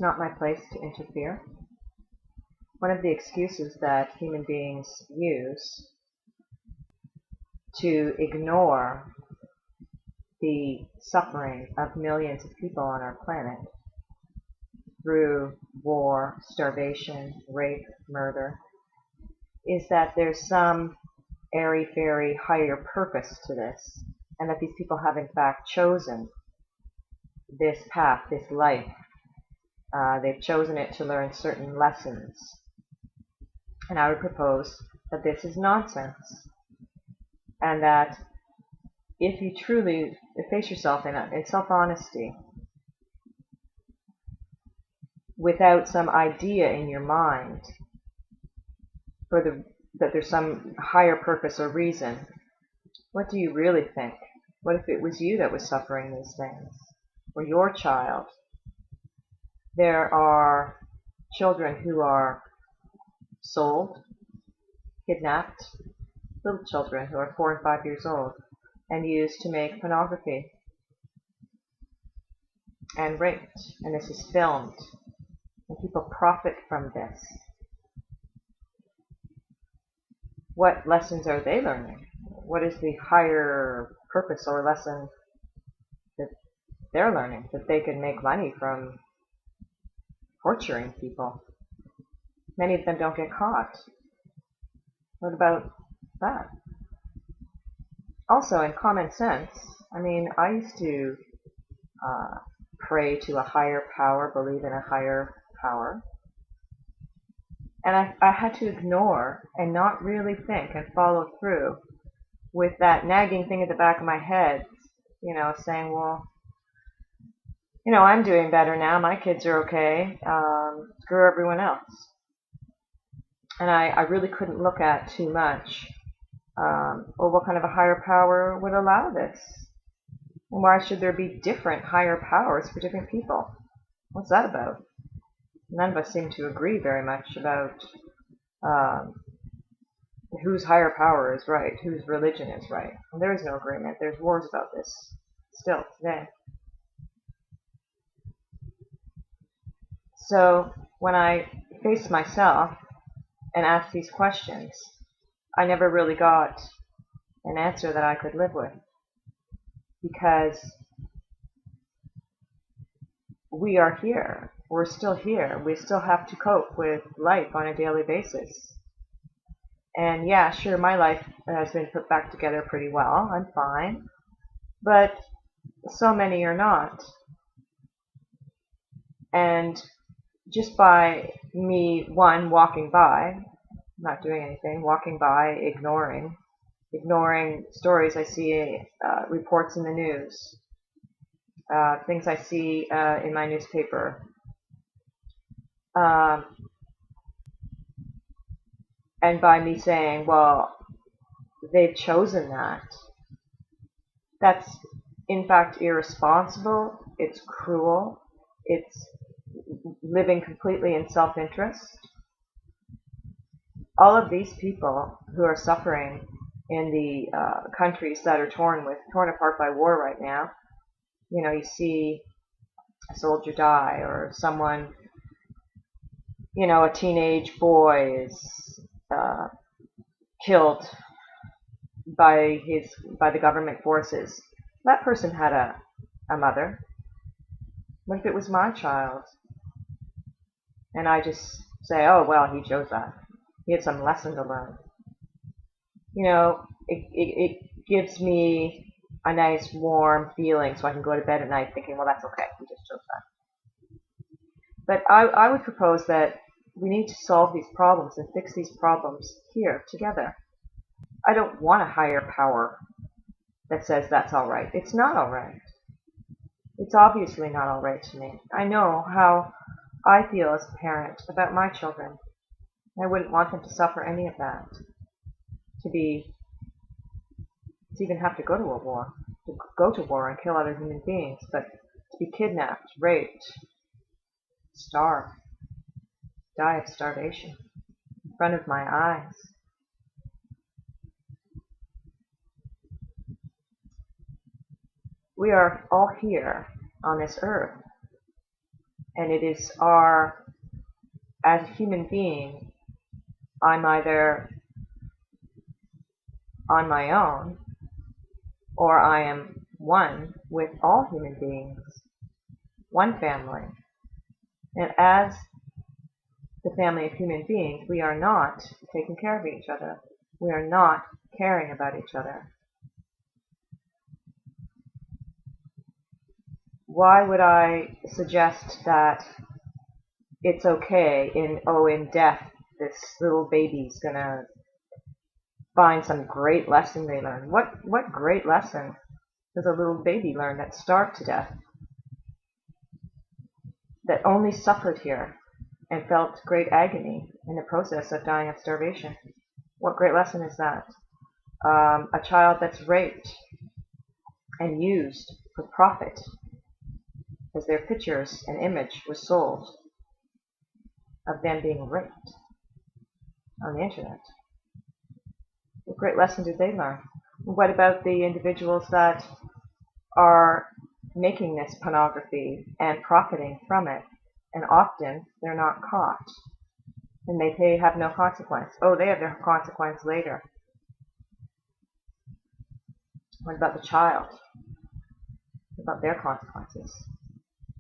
It's not my place to interfere. One of the excuses that human beings use to ignore the suffering of millions of people on our planet through war, starvation, rape, murder, is that there's some airy-fairy higher purpose to this, and that these people have in fact chosen this path, this life. They've chosen it to learn certain lessons. And I would propose that this is nonsense, and that if you truly face yourself in self-honesty, without some idea in your mind that there's some higher purpose or reason, what do you really think? What if it was you that was suffering these things, or your child? There are children who are sold, kidnapped, little children who are 4 and 5 years old, and used to make pornography, and raped, and this is filmed, and people profit from this. What lessons are they learning? What is the higher purpose or lesson that they're learning? That they can make money from torturing people. Many of them don't get caught. What about that? Also, in common sense, I used to pray to a higher power, believe in a higher power. And I had to ignore and not really think and follow through with that nagging thing at the back of my head, saying, well, I'm doing better now. My kids are okay. Screw everyone else. And I really couldn't look at too much, what kind of a higher power would allow this? And why should there be different higher powers for different people? What's that about? None of us seem to agree very much about whose higher power is right, whose religion is right. And there is no agreement. There's wars about this still today. So when I faced myself and asked these questions, I never really got an answer that I could live with, because we are here. We're still here. We still have to cope with life on a daily basis. And yeah, sure, my life has been put back together pretty well. I'm fine. But so many are not. And just by me, one, walking by, not doing anything, walking by, ignoring stories I see, reports in the news, things I see in my newspaper, and by me saying, well, they've chosen that, that's in fact irresponsible, it's cruel, it's living completely in self-interest. All of these people who are suffering in the countries that are torn apart by war right now, you see a soldier die, or someone, a teenage boy is killed by the government forces. That person had a mother. What if it was my child? And I just say, oh, well, he chose that. He had some lesson to learn. It gives me a nice warm feeling, so I can go to bed at night thinking, well, that's okay, he just chose that. But I would propose that we need to solve these problems and fix these problems here, together. I don't want a higher power that says that's all right. It's not all right. It's obviously not all right to me. I know how I feel as a parent about my children. I wouldn't want them to suffer any of that. To even have to go to a war, to go to war and kill other human beings, but to be kidnapped, raped, starve, die of starvation in front of my eyes. We are all here on this earth, And it is our, as a human being, I'm either on my own or I am one with all human beings, one family. And as the family of human beings, we are not taking care of each other. We are not caring about each other. Why would I suggest that it's okay in death, this little baby's gonna find some great lesson they learn? What great lesson does a little baby learn that starved to death, that only suffered here and felt great agony in the process of dying of starvation? What great lesson is that? A child that's raped and used for profit, as their pictures and image was sold of them being raped on the internet. What great lesson did they learn? What about the individuals that are making this pornography and profiting from it, and often they're not caught, and they have no consequence? Oh, they have their consequence later. What about the child? What about their consequences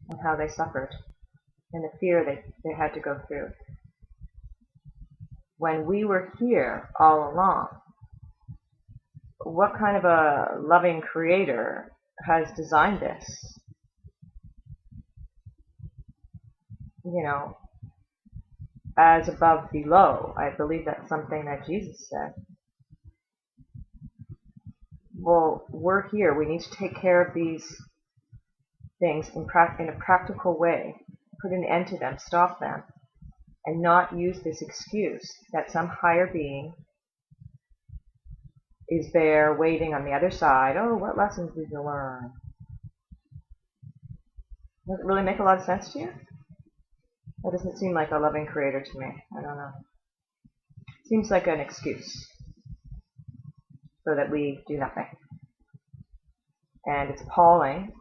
and how they suffered and the fear they had to go through? When we were here all along, what kind of a loving creator has designed this? You know, as above, below. I believe that's something that Jesus said. Well, we're here. We need to take care of these things in a practical way, put an end to them, stop them, and not use this excuse that some higher being is there waiting on the other side. Oh, what lessons did you learn? Does it really make a lot of sense to you? That doesn't seem like a loving creator to me. I don't know. Seems like an excuse so that we do nothing. And it's appalling.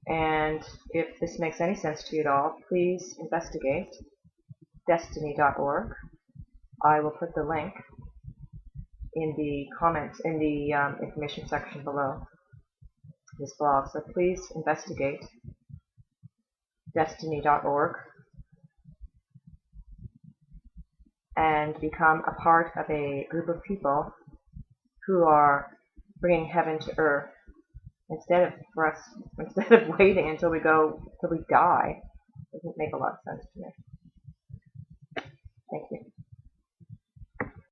And if this makes any sense to you at all, please investigate Desteni.org. I will put the link in the comments, in the information section below this blog. So please investigate Desteni.org and become a part of a group of people who are bringing heaven to earth instead of waiting until we die. Doesn't make a lot of sense to me. Thank you.